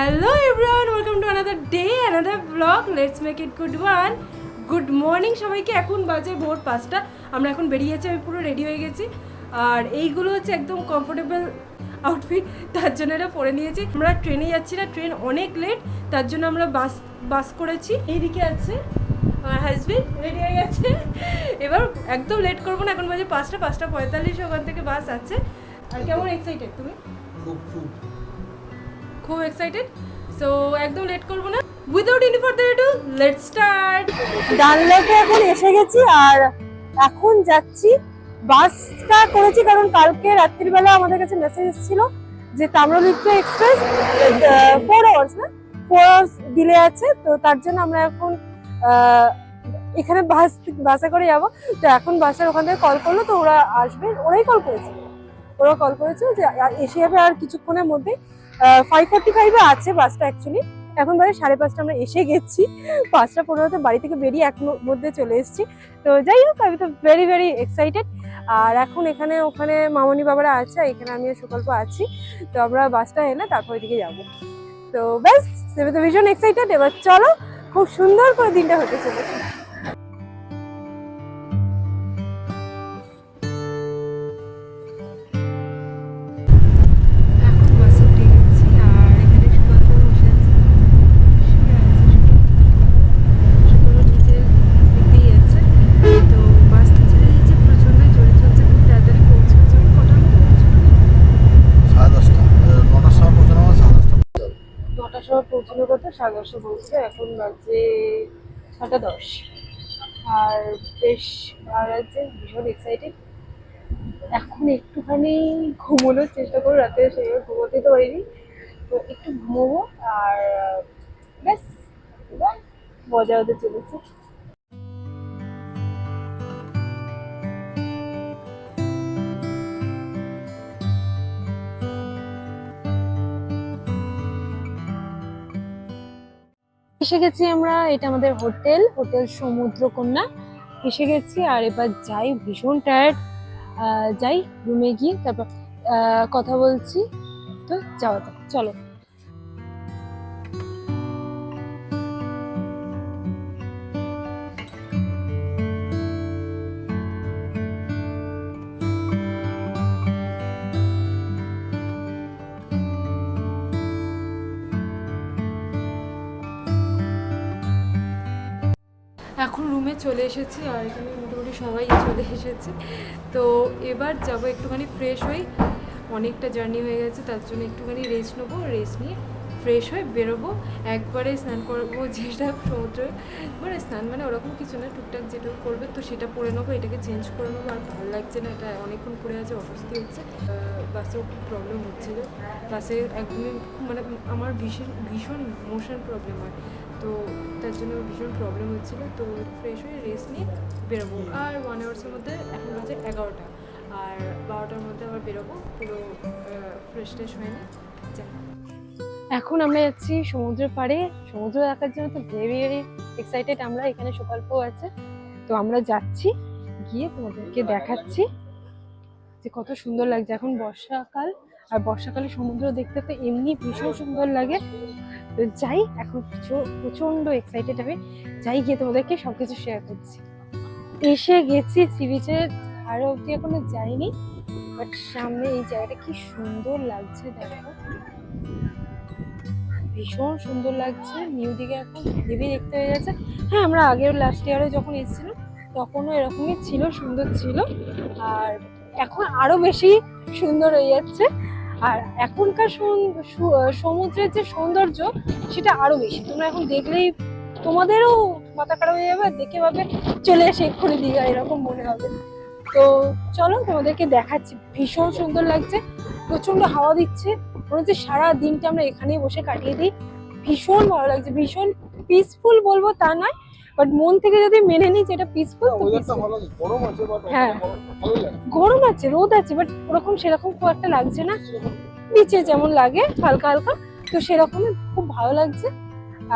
Hello everyone, welcome to another day, another vlog. Let's make it good one. Good morning সবাইকে। এখন বাজে ভোর 5টা। আমরা এখন বেরিয়েছি, আমি পুরো রেডি হয়ে গেছি। আর এইগুলো হচ্ছে একদম কমফোর্টেবল আউটফিট, তার জন্য এটা পরে নিয়েছি। আমরা ট্রেনে যাচ্ছি না, ট্রেন অনেক লেট, তার জন্য আমরা বাস করেছি। এইদিকে আছে আমার হাজবেন্ড, রেডি হয়ে গেছে। এবার একদম লেট করবো না, এখন বাজে 5:45, ওখান থেকে বাস আছে। আর কেমন এক্সাইটেড তুমি? খুব এক্সাইটেড। সো একদম লেট করবো না, without any further ado let's start. ডানলেকে এখন এসে গেছি আর এখন যাচ্ছি। বাসটা করেছি কারণ কালকে রাত্রিবেলা আমাদের কাছে মেসেজ এসেছিল যে তাম্রলিপ্ত এক্সপ্রেস 4 আওয়ার্স ডিলে আছে, তো তার জন্য আমরা এখন এখানে বাসে করে যাবো। তো এখন বাসের ওখান থেকে কল করলো, তো ওরা আসবে, ওরা কল করেছে যে এসে যাবে আর কিছুক্ষণের মধ্যে। 5:45 আছে বাসটা অ্যাকচুয়ালি। এখন বাজে 5:30, আমরা এসে গেছি 5:15 বাড়ি থেকে বেরিয়ে এক মধ্যে চলে এসেছি। তো যাই হোক, আমি তো ভেরি ভেরি এক্সাইটেড। আর এখন ওখানে মামনি বাবারা আছে, এখানে আমি সুকল্প আছি। তো আমরা বাসটা এলে তারপর এদিকে যাবো। তো ব্যাস, আমি তো ভীষণ এক্সাইটেড। এবার চলো, খুব সুন্দর করে দিনটা হতে চলেছে। পৌঁছানোর কথা 10:30 বলছে, এখন বাজে 6:10। আর বেশ ভালো লাগছে, ভীষণ এক্সাইটেড। এখন একটুখানি ঘুমোনোর চেষ্টা করবো, রাতে সেভাবে ঘুমোতে তো পারিনি, তো একটু ঘুমোবো। আর ব্যাস, মজা হতে চলেছে। এসে গেছি আমরা, এটা আমাদের হোটেল সমুদ্রকন্যা। এসে গেছি আর এবার যাই, ভীষণ টায়ার্ড। যাই রুমে গিয়ে তারপর কথা বলছি। তো যাওয়া যাক, চলো। এখন রুমে চলে এসেছি আর এখানে মোটামুটি সবাই চলে এসেছে। তো এবার যাব একটুখানি ফ্রেশ হই, অনেকটা জার্নি হয়ে গেছে, তার জন্য একটুখানি রেস্ট নেবো। রেস্ট নিয়ে ফ্রেশ হয়ে বেরোবো, একবারে স্নান করবো। যেটা সমুদ্রে মানে স্নান মানে ওরকম কিছু না, টুকটাক যেটা করবে তো সেটা পরে নেবো, এটাকে চেঞ্জ করে নেবো। আর ভালো লাগছে না, এটা অনেকক্ষণ পরে আছে, অস্বস্তি হচ্ছে। বাসেও খুব প্রবলেম হচ্ছিল, বাসে একদমই মানে আমার ভীষণ মোশন প্রবলেম হয়, তো তার জন্য ভীষণ প্রবলেম হচ্ছিলো। তো ফ্রেশ হয়ে রেস্ট নিয়ে বেরোবো। আর 1 আওয়ার্সের মধ্যে, এখন বাজে 11টা, আর 12টার মধ্যে আবার বেরোবো, পুরো ফ্রেশ হয়ে নিয়ে যাই। এখন আমরা যাচ্ছি সমুদ্রের পাড়ে, সমুদ্র দেখার জন্য তো ভেরি ভেরি এক্সাইটেড আমরা। এখানে সুকল্পও আছে, তো আমরা যাচ্ছি, গিয়ে তোমাদেরকে দেখাচ্ছি যে কত সুন্দর লাগছে। এখন বর্ষাকাল, আর বর্ষাকালে সমুদ্র দেখতে তো এমনি ভীষণ সুন্দর লাগে। তো যাই, এখন প্রচন্ড এক্সাইটেড হবে, যাই গিয়ে তোমাদেরকে সবকিছু শেয়ার করছি। এসে গেছি সি বিচের ধারে অব্দি এখনো যাইনি, বাট সামনে এই জায়গাটা কি সুন্দর লাগছে, দেখো ভীষণ সুন্দর লাগছে। নিউ দিকে এখন হেভি দেখতে হয়ে গেছে। হ্যাঁ, আমরা আগের লাস্ট ইয়ারে যখন এসেছিলাম তখনও এরকমই ছিল, সুন্দর ছিল, আর এখন আরো বেশি সুন্দর হয়ে যাচ্ছে। আর এখনকার সমুদ্রের যে সৌন্দর্য সেটা আরো বেশি, তোমরা এখন দেখলেই তোমাদেরও মাথা খারাপ হয়ে যাবে, দেখে ভাবে চলে এসে এক্ষুনি দীঘা এরকম মনে হবে। তো চলো তোমাদেরকে দেখাচ্ছি, ভীষণ সুন্দর লাগছে, প্রচন্ড হাওয়া দিচ্ছে, মনে হচ্ছে সারা দিনটা আমরা এখানেই বসে কাটিয়ে দিই। ভীষণ ভালো লাগছে, ভীষণ পিসফুল বলবো তা নয়, বাট মন থেকে যদি মেনে নিই যেটা পিসফুল। হ্যাঁ, গরম আছে, রোদ আছে, বাট ওরকম সেরকম খুব একটা লাগছে না, নিচে যেমন লাগে হালকা হালকা, তো সেরকমই খুব ভালো লাগছে।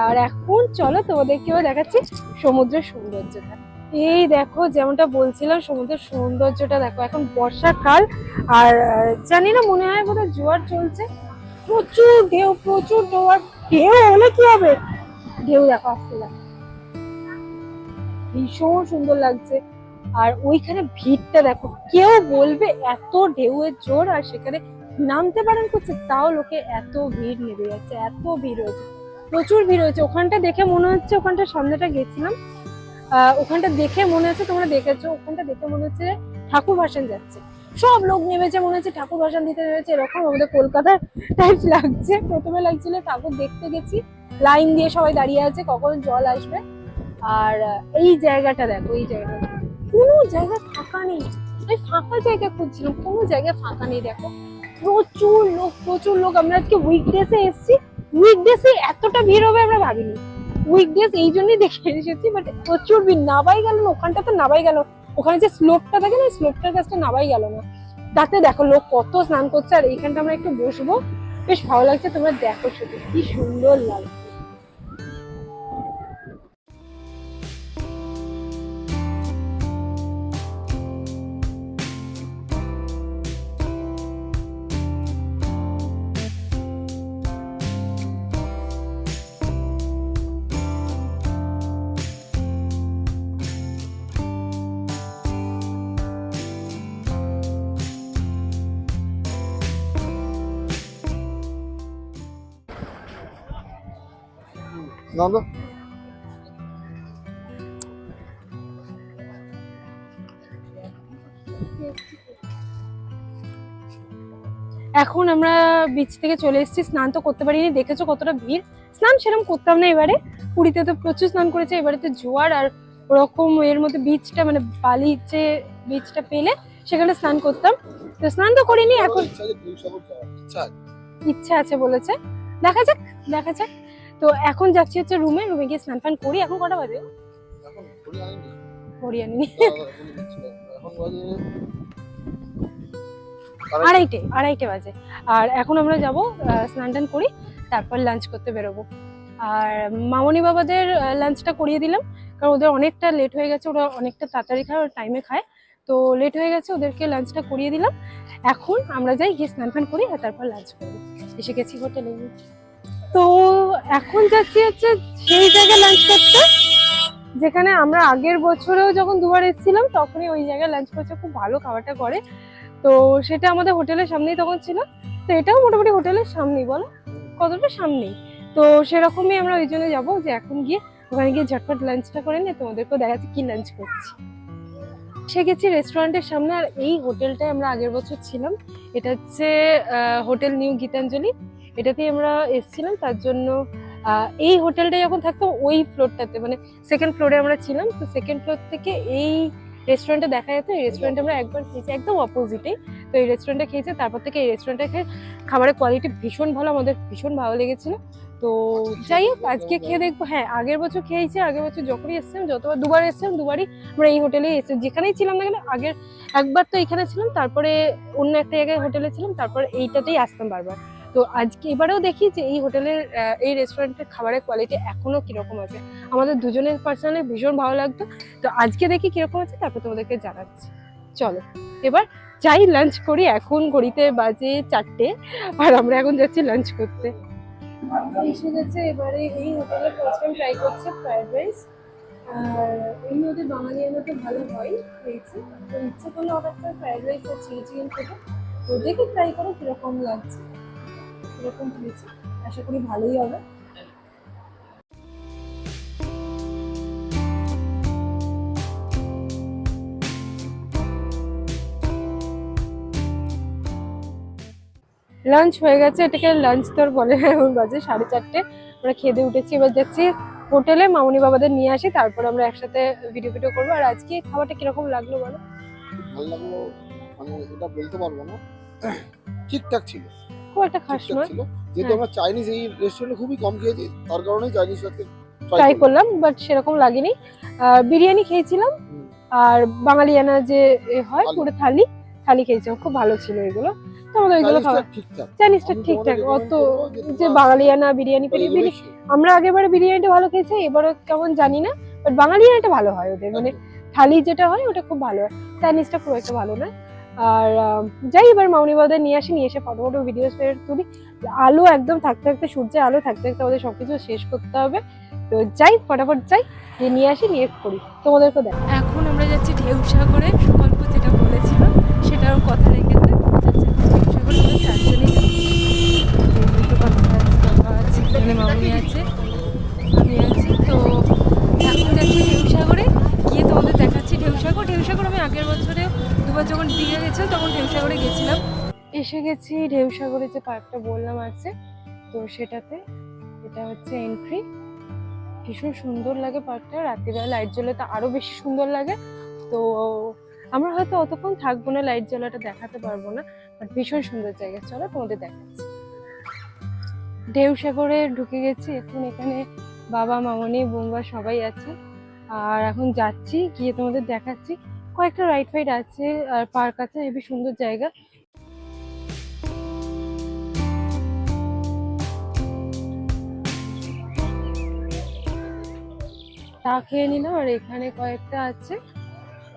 আর এখন চলো তোমাদেরকেও দেখাচ্ছি সমুদ্রের সৌন্দর্যটা। এই দেখো, যেমনটা বলছিলাম সমুদ্রের সৌন্দর্যটা দেখো। এখন বর্ষাকাল, আর জানি না, মনে হয় বোধহয় জোয়ার চলছে, প্রচুর ঢেউ, প্রচুর জোয়ার, ঢেউ হলে কি হবে, ঢেউ দেখো আসতে দেখো, ভীষণ সুন্দর লাগছে। আর ওইখানে ভিড়টা দেখো, কেউ বলবে এত ঢেউয়ের জোর, আর সেখানে নামতে বারণ করছে, তাও লোকে এত ভিড় নেমে যাচ্ছে, এত ভিড় হয়েছে, প্রচুর ভিড় হয়েছে। ওখানটা দেখে মনে হচ্ছে, ওখানটা সামনেটা গেছিলাম, ওখানটা দেখে মনে হচ্ছে, তোমরা দেখেছো, ওখানটা দেখে মনে হচ্ছে ঠাকুর ভাসান যাচ্ছে, সব লোক নেমেছে, মনে হচ্ছে ঠাকুর ভাসান দিতে নেমেছে, এরকম আমাদের কলকাতার টাইপ লাগছে। প্রথমে লাগছিল ঠাকুর দেখতে গেছি, লাইন দিয়ে সবাই দাঁড়িয়ে আছে কখন জল আসবে। আর এই জায়গাটা দেখো, এই জায়গাটা কোনো জায়গা ফাঁকা নেই, আমি ফাঁকা জায়গা খুঁজছিলাম, কোনো জায়গায় ফাঁকা নেই। দেখো প্রচুর লোক, প্রচুর লোক। আমরা আজকে উইকডেসে এসেছি, উইকডেসে এতটা ভিড় হবে আমরা ভাবিনি, উইকডেস এই জন্যই দেখে এসেছি, বাট প্রচুর ভিড়, নাবাই গেল না, ওখানটা তো নাবাই গেল, ওখানে যে স্লোপটা থাকে না, স্লোপটার কাছটা নাবাই গেল না। তাতে দেখো লোক কত স্নান করছে, আর এইখানটা আমরা একটু বসবো, বেশ ভালো লাগছে। তোমরা দেখো শুধু কি সুন্দর লাগছে। দাদা এখন আমরা বিচ থেকে চলে এসেছি, স্নান তো করতে পারিনি, দেখেছো কতটা ভিড়। স্নান সেরকম করতাম না এবারে, পুরীতে তো প্রচুর স্নান করেছে, এবারে তো জোয়ার, আর ওরকম এর মধ্যে বিচটা মানে বালির যে বিচটা পেলে সেখানে স্নান করতাম, তো স্নান তো করিনি। এখন ইচ্ছা আছে বলেছে, দেখা যাক, দেখা যাক। তো এখন যাচ্ছি হচ্ছে রুমে, রুমে গিয়ে স্নান ফান করি। এখন কটা বাজে? ঘড়ি আনিনি। আড়াইটে বাজে। আর এখন আমরা যাব স্নান টান করি, তারপর লাঞ্চ করতে বেরোবো। আর মামনি বাবাদের লাঞ্চটা করিয়ে দিলাম, কারণ ওদের অনেকটা লেট হয়ে গেছে, ওরা অনেকটা তাড়াতাড়ি খায়, ওরা টাইমে খায়, তো লেট হয়ে গেছে, ওদেরকে লাঞ্চটা করিয়ে দিলাম। এখন আমরা যাই, গিয়ে স্নান ফান করি, আর তারপর লাঞ্চ করবো। এসে গেছি হোটেলে। তো এখন যাচ্ছি হচ্ছে সেই জায়গায় লাঞ্চ করতে, যেখানে আমরা আগের বছরেও যখন দুবার এসেছিলাম তখনই ওই জায়গায় লাঞ্চ করছে, খুব ভালো খাবারটা করে। তো সেটা আমাদের হোটেলের সামনেই তখন ছিল, তো এটাও মোটামুটি হোটেলের সামনেই, বলো কতটা সামনেই। তো সেরকমই আমরা ওই জন্য যাবো, যে এখন গিয়ে ওখানে গিয়ে ঝটপট লাঞ্চটা করে নিয়ে তোমাদেরকেও দেখাচ্ছি কি লাঞ্চ করছি। সে গেছি রেস্টুরেন্টের সামনে, আর এই হোটেলটায় আমরা আগের বছর ছিলাম, এটা হচ্ছে হোটেল নিউ গীতাঞ্জলি, এটাতেই আমরা এসেছিলাম। তার জন্য এই হোটেলটা যখন থাকতাম ওই ফ্লোরটাতে, মানে সেকেন্ড ফ্লোরে আমরা ছিলাম, তো সেকেন্ড ফ্লোর থেকে এই রেস্টুরেন্টে দেখা যেত। এই রেস্টুরেন্টে আমরা একবার খেয়েছি, একদম অপোজিটে। তো এই রেস্টুরেন্টে খেয়েছি, তারপর থেকে এই রেস্টুরেন্টে খেয়ে খাবারের কোয়ালিটি ভীষণ ভালো, আমাদের ভীষণ ভালো লেগেছিল। তো যাই হোক, আজকে খেয়ে দেখবো। হ্যাঁ, আগের বছর খেয়েছি, আগের বছর যখনই এসেছিলাম, যতবার দুবার এসেছিলাম দুবারই আমরা এই হোটেলেই এসেছি, যেখানেই ছিলাম না কেন। আগের একবার তো এখানে ছিলাম, তারপরে অন্য একটা জায়গায় হোটেলে ছিলাম, তারপর এইটাতেই আসতাম বারবার। তো আজকে এবারেও দেখি যে এই হোটেলের এই রেস্টুরেন্টের খাবারের কোয়ালিটি এখনো কিরকম আছে। আমাদের দুজনের পার্সোনালি ভীষণ ভালো লাগতো, তো আজকে দেখি কিরকম আছে, তারপর তোমাদেরকে জানাচ্ছি। চলো এবার যাই, লাঞ্চ করি। এখন ঘড়িতে বাজে 4টে, আর আমরা এখন যাচ্ছি লাঞ্চ করতে। এসে গেছে এবারে এই হোটেলে ফার্স্ট টাইম ট্রাই করছে ফ্রাইড রাইস, আর এমনি ওদের বাঙালিয়ানা তো ভালো হয়, হয়েছে। তো ইচ্ছে করলে অর্ডার করে ফ্রাইড রাইস আর চিলি চিকেন খেতে, তো দেখে ট্রাই করো কিরকম লাগছে, কিরকম হয়েছে, আশা করি ভালোই হবে। লাঞ্চ হয়ে গেছে, এটাকে লাঞ্চ তো আর বলে না, এখন বাজে 4:30। আমরা খেতে উঠেছি, এবার যাচ্ছি হোটেলে মামনি বাবাদের নিয়ে আসি, তারপর আমরা একসাথে ভিডিও করবো। আর আজকে খাবারটা কিরকম লাগলো বলো? ভালো লাগলো, মানে এটা বলতে পারবো না, ঠিকঠাক ছিল, খুব একটা খাস নয়। যেহেতু আমরা চাইনিজ এই রেস্টুরেন্টে খুবই কম খেয়েছি, তার কারণে চাইনিজটাকে ট্রাই করলাম, বাট সেরকম লাগেনি। বিরিয়ানি খেয়েছিলাম, আর বাঙালিয়ানা যে হয় পুরো থালি খেয়েছিলাম, খুব ভালো ছিল এগুলো। তো আমাদের ওইগুলো খাওয়া, চাইনিজটা ঠিকঠাক, অত যে বাঙালিয়ানা বিরিয়ানি আমরা আগেবারে বিরিয়ানিটা ভালো খেয়েছি, এবারে কেমন জানি না, বাট বাঙালিয়ানাটা ভালো হয় ওদের, মানে থালি যেটা হয় ওটা খুব ভালো হয়, চাইনিজটা খুব একটা ভালো না। আর যাই, এবার মামনি বাবাদের নিয়ে আসি, নিয়ে এসে ফটো ভিডিও তুলি, আলো একদম থাকতে থাকতে, সূর্যের আলো থাকতে থাকতে আমাদের সবকিছু শেষ করতে হবে। তো যাই ফটাফট যাই, গিয়ে নিয়ে আসি, নিয়ে করি, তোমাদেরকে দেখ। এখন আমরা যাচ্ছি ঢেউসাগরে, সুকল্প যেটা বলেছিল সেটাও কথা রেখেছে। যাচ্ছি ঢেউসাগরে, আমরা চারজনেই যাচ্ছি। এখানে মামনি আছে, আমি আছি। তো এখন যাচ্ছি ঢেউসাগরে, গিয়ে তোমাদের দেখাচ্ছি ঢেউসাগর। ঢেউসাগর আমি আগের বছরে দুবার যখন দীঘা গেছিলাম তখন ঢেউসাগরে গেছিলাম। এসে গেছি ঢেউসাগরে, যে পার্কটা বললাম আছে, তো সেটাতে। এটা হচ্ছে এন্ট্রি। ভীষণ সুন্দর লাগে পার্কটা, রাত্রিবেলা লাইট জ্বলে তো আরো বেশি সুন্দর লাগে। তো আমরা হয়তো অতক্ষণ থাকবো না, লাইট জ্বলাটা দেখাতে পারবো না, বাট ভীষণ সুন্দর জায়গা। চলো তোমাদের দেখাচ্ছি। ঢেউসাগরে ঢুকে গেছি এখন। এখানে বাবা, মামনি, বোম্বা সবাই আছে। আর এখন যাচ্ছি, গিয়ে তোমাদের দেখাচ্ছি। কয়েকটা রাইড ফাইড আছে আর পার্ক আছে, হেবি সুন্দর জায়গা। চা খেয়ে নিলাম, আর এখানে কয়েকটা আছে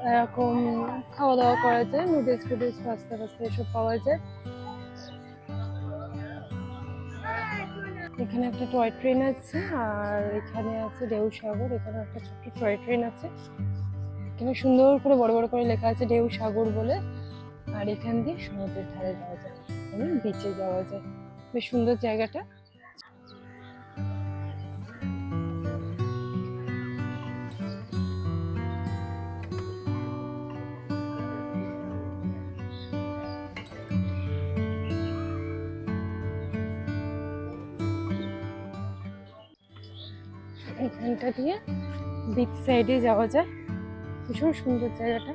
এরকম খাওয়া দাওয়া করা যায়, নুডলস ফুডলস, পাস্তা পাস্তা এসব পাওয়া যায়। এখানে একটা টয় ট্রেন আছে, আর এখানে আছে ঢেউসাগর। এখানে একটা ছোট্ট টয় ট্রেন আছে, এখানে সুন্দর করে বড় বড় করে লেখা আছে ঢেউসাগর বলে। আর এখান দিয়ে সমুদ্রের ধারে যাওয়া যায়, বিচে যাওয়া যায়। বেশ সুন্দর জায়গাটা। এখানটা দিয়ে বিচ সাইডে যাওয়া যায়, ভীষণ সুন্দর জায়গাটা।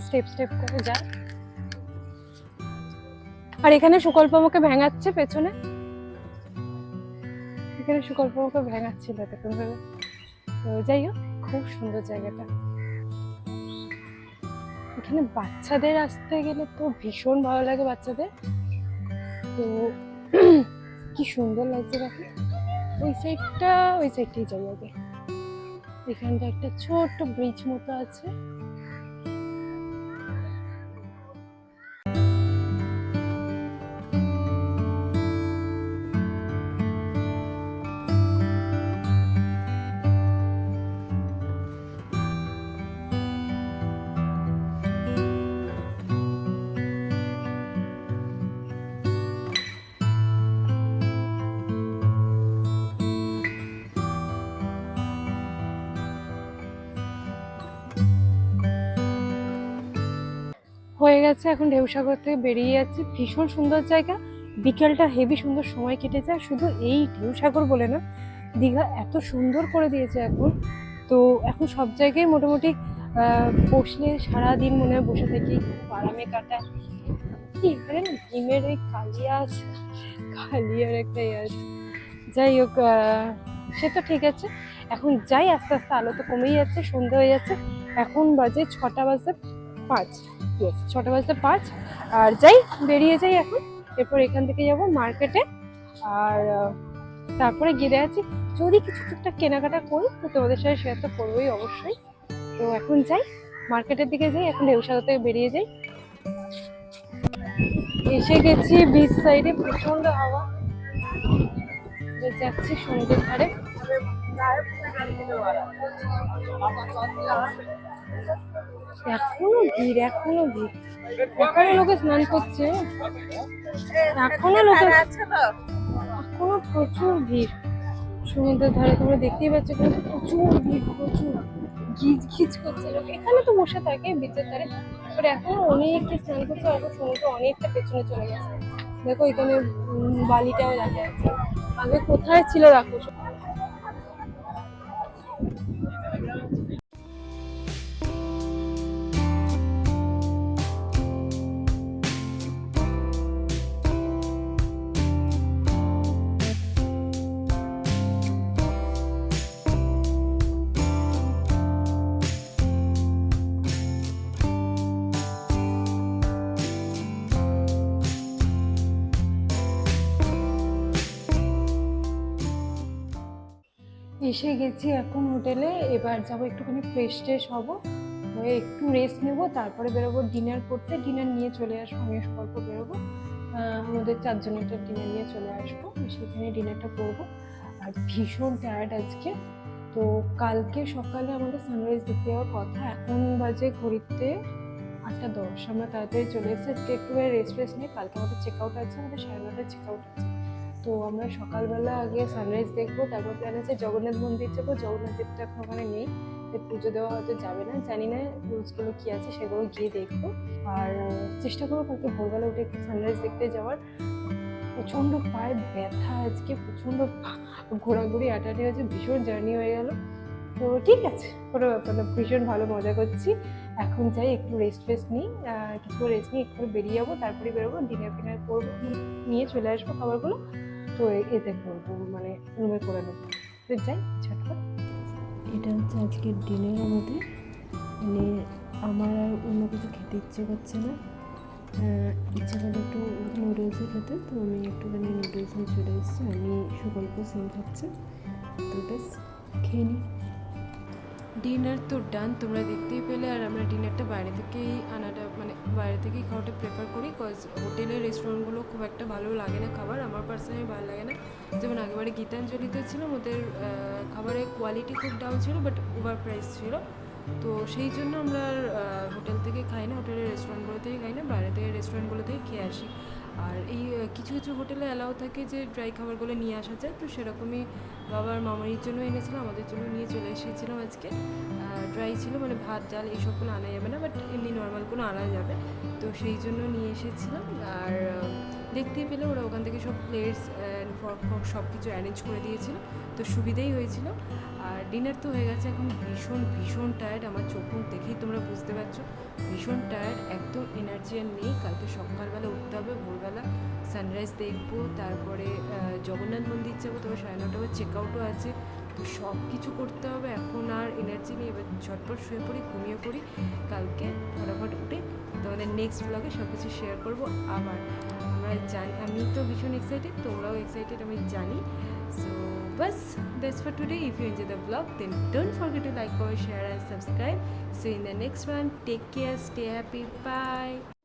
স্টেপ স্টেপ করে যায়। আর এখানে সুকল্প আমাকে ভেঙাচ্ছে পেছনে, এখানে সুকল্প আমাকে ভেঙাচ্ছিল এতক্ষণ ধরে। তো যাই হোক, খুব সুন্দর জায়গাটা। এখানে বাচ্চাদের আসতে গেলে তো ভীষণ ভালো লাগে বাচ্চাদের। তো কি সুন্দর লাগছে দেখো। ওই সাইডটাই যাই আগে। এখানটা একটা ছোট্ট ব্রিজ মতো আছে। হয়ে গেছে, এখন ঢেউসাগর থেকে বেরিয়ে যাচ্ছি। ভীষণ সুন্দর জায়গা, বিকেলটা হেভি সুন্দর সময় কেটে যায়। শুধু এই ঢেউসাগর বলে না, দীঘা এত সুন্দর করে দিয়েছে এখন। তো এখন সব জায়গায় মোটামুটি বসলে সারাদিন মনে হয় বসে থাকি, আরামে কাটায়। এখানে না ডিমের ওই কালিয়া আছে, কালিয়ার একটা আছে। যাই হোক, সে তো ঠিক আছে। এখন যাই, আস্তে আস্তে আলো তো কমেই যাচ্ছে, সন্ধ্যা হয়ে যাচ্ছে। এখন বাজে 6:05। 6:05। আর যাই, বেরিয়ে যাই এখন। এরপর এখান থেকে যাব মার্কেটে, আর তারপরে গিয়ে যাচ্ছি। যদি কিছু টুকটাক কেনাকাটা করি তো তোমাদের সাথে শেয়ার তো করবোই অবশ্যই। তো এখন যাই, মার্কেটের দিকে যাই। এখন ঢেউসাগর থেকে বেরিয়ে যাই। এসে গেছি বিচ সাইডে, প্রচন্ড হাওয়া। যাচ্ছি সমুদ্রের ধারে। এখনো ভিড়, এখনো লোকে স্নান করছে, এখনো প্রচুর ভিড় সমুদ্রের ধারে। তোমরা দেখতেই পাচ্ছ কিন্তু প্রচুর ভিড়, প্রচুর গিজ গিজ করছে লোক। এখানে তো বসে থাকে বিচের ধারে, বাট এখন অনেকটা স্নান করছে। এখন সমুদ্র অনেকটা পেছনে চলে গেছে। দেখো এখানে বালিটাও দেখা যাচ্ছে, আগে কোথায় ছিল দেখো। এসে গেছি এখন হোটেলে। এবার যাবো একটুখানি ফ্রেশ ট্রেশ হবো, হয়ে একটু রেস্ট নেবো, তারপরে বেরোবো ডিনার করতে। ডিনার নিয়ে চলে আসবো, আমি গল্প বেরোবো। আমাদের 4 জনের একটা ডিনার নিয়ে চলে আসবো, সেখানে ডিনারটা করবো। আর ভীষণ টায়ার্ড আজকে। তো কালকে সকালে আমাদের সানরাইজ দেখতে যাওয়ার কথা, এখন বাজে ঘড়িতে 8:10। আমরা তাড়াতাড়ি চলে এসেছি আজকে, একটু রেস্ট নিয়ে। কালকে আমাদের চেক আউট আছে, আমাদের 9:30 চেক আউট আছে। তো আমরা সকালবেলা আগে সানরাইজ দেখবো, তারপর প্ল্যান আছে জগন্নাথ মন্দির যাবো। জগন্নাথ দেবটা এখন ওখানে নেই, পুজো দেওয়া হয়তো যাবে না, জানি না রুলসগুলো কী আছে, সেগুলো গিয়ে দেখবো। আর চেষ্টা করবো কালকে ভোরবেলা উঠে একটু সানরাইজ দেখতে যাওয়ার। প্রচণ্ড পায়ে ব্যথা আজকে, প্রচণ্ড ঘোরাঘুরি আটাটি হয়েছে, ভীষণ জার্নি হয়ে গেল। তো ঠিক আছে, কোনো ব্যাপার না, ভীষণ ভালো মজা করছি। এখন যাই একটু রেস্ট নিই, কিছু রেস্ট নিয়ে একটু বেরিয়ে যাবো, তারপরে বেরোবো, ডিনার ফিনার করবো, নিয়ে চলে আসবো খাবারগুলো। তো এতে করবো, মানে রুমে করে নেবো। তো যাই ঝটপট। এটা হচ্ছে আজকের ডিনার আমাদের, মানে আমার আর অন্য কিছু খেতে ইচ্ছে করছে না, ইচ্ছা করে একটু নুডলসও খেতে। তো আমি একটুখানি নুডলস নিয়ে চলে এসেছি, আমি সুগল্প সেম খাচ্ছে। তো বেশ খেয়ে নিই। ডিনার তো ডান, তোমরা দেখতেই পেলে। আর আমরা ডিনারটা বাইরে থেকেই আনাটা, মানে বাইরে থেকেই খাওয়াটা প্রেফার করি, কজ হোটেলের রেস্টুরেন্টগুলো খুব একটা ভালো লাগে না খাবার, আমার পার্সোনালি ভালো লাগে না। যেমন আগেবারে গীতাঞ্জলিতে ছিলাম, ওদের খাবারের কোয়ালিটি খুব ডাউন ছিল, বাট ওভার প্রাইস ছিল। তো সেই জন্য আমরা হোটেল থেকে খাই না, হোটেলের রেস্টুরেন্টগুলো থেকে খাই না, বাইরে থেকে রেস্টুরেন্টগুলো থেকে খেয়ে আসি। আর এই কিছু কিছু হোটেলে অ্যালাউ থাকে যে ড্রাই খাবারগুলো নিয়ে আসা যায়, তো সেরকমই বাবার মামারির জন্য এনেছিলাম, আমাদের জন্য নিয়ে চলে এসেছিলাম আজকে। ড্রাই ছিল, মানে ভাত ডাল এইসবগুলো আনা যাবে না, বাট এমনি নর্মালগুলো আনা যাবে, তো সেই জন্য নিয়ে এসেছিলাম। আর দেখতেই পেলে ওরা ওখান থেকে সব প্লেটস ফর্ক সব কিছু অ্যারেঞ্জ করে দিয়েছিল, তো সুবিধাই হয়েছিল। আর ডিনার তো হয়ে গেছে, এখন ভীষণ টায়ার্ড, আমার চোখ মুখ দেখেই তোমরা বুঝতে পারছো, ভীষণ টায়ার্ড, একদম এনার্জি আর নেই। কালকে সকালবেলা উঠতে হবে, ভোরবেলা সানরাইজ দেখবো, তারপরে জগন্নাথ মন্দির যাবো, তবে 9:30 চেক আউটও আছে, তো সব কিছু করতে হবে। এখন আর এনার্জি নেই, এবার ঝটপট শুয়ে পড়ি, ঘুমিয়ে পড়ি, কালকে ফটাফট উঠে তোমাদের নেক্সট ব্লগে সব কিছু শেয়ার করবো। আবার আমি তো ভীষণ এক্সাইটেড, তোমরাও এক্সাইটেড আমি জানি। So bas, that's for today. If you enjoy the vlog, then don't forget to like, comment, share and subscribe. See you in the next one. Take care, stay happy, bye.